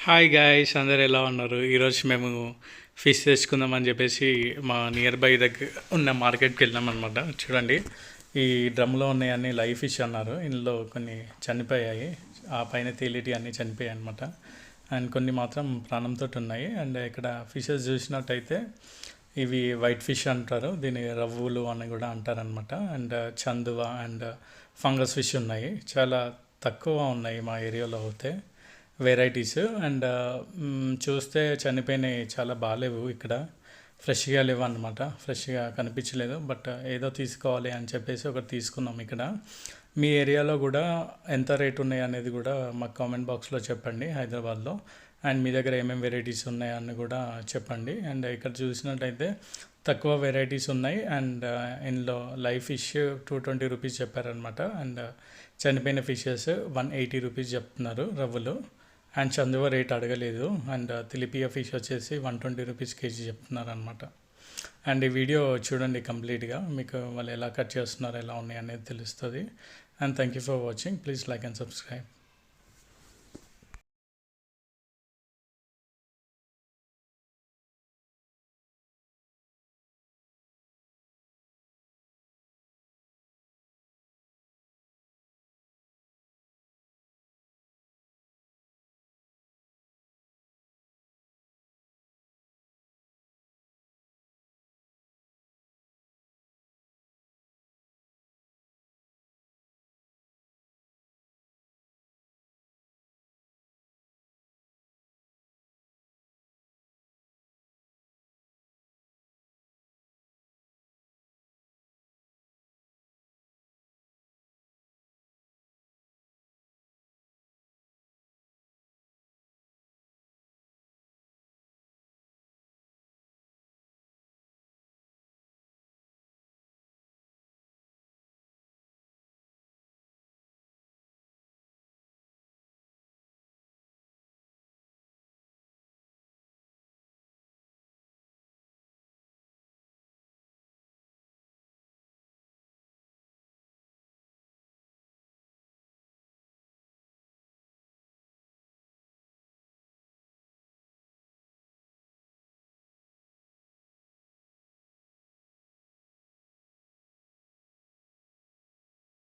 Hi guys, అందరు ఎలా ఉన్నారు? ఈరోజు మేము ఫిష్ తెచ్చుకుందామని చెప్పేసి మా నియర్ బై దగ్గర ఉన్న మార్కెట్కి వెళ్ళాం అనమాట. చూడండి, ఈ డ్రమ్లో ఉన్నాయన్నీ లైవ్ ఫిష్ అన్నారు. ఇందులో కొన్ని చనిపోయాయి, ఆ పైన తేలిటి అన్నీ చనిపోయాయి అనమాట. అండ్ కొన్ని మాత్రం ప్రాణంతో ఉన్నాయి. అండ్ ఇక్కడ ఫిషెస్ చూసినట్టయితే ఇవి వైట్ ఫిష్ అంటారు, దీని రవ్వులు అని కూడా అంటారనమాట. అండ్ చందువ అండ్ ఫంగస్ ఫిష్ ఉన్నాయి, చాలా తక్కువ ఉన్నాయి మా ఏరియాలో అయితే వెరైటీస్. అండ్ చూస్తే చనిపోయినాయి, చాలా బాగాలేవు. ఇక్కడ ఫ్రెష్గా లేవు అనమాట, ఫ్రెష్గా కనిపించలేదు. బట్ ఏదో తీసుకోవాలి అని చెప్పేసి ఒకటి తీసుకున్నాం. ఇక్కడ మీ ఏరియాలో కూడా ఎంత రేట్ ఉన్నాయి అనేది కూడా మాకు కామెంట్ బాక్స్లో చెప్పండి, హైదరాబాద్లో. అండ్ మీ దగ్గర ఏమేమి వెరైటీస్ ఉన్నాయని కూడా చెప్పండి. అండ్ ఇక్కడ చూసినట్టయితే తక్కువ వెరైటీస్ ఉన్నాయి. అండ్ ఇందులో లైవ్ ఫిష్ 220 రూపీస్ చెప్పారనమాట. అండ్ చనిపోయిన ఫిషెస్ 180 రూపీస్ చెప్తున్నారు రవ్వులు. అండ్ చందువ రేట్ అడగలేదు. అండ్ తిలిపియా ఫిష్ వచ్చేసి 120 రూపీస్ కేజీ చెప్తున్నారు అనమాట. అండ్ ఈ వీడియో చూడండి కంప్లీట్గా, మీకు వాళ్ళు ఎలా కట్ చేస్తున్నారు, ఎలా ఉన్నాయి అనేది తెలుస్తుంది. And thank you for watching. Please like and subscribe.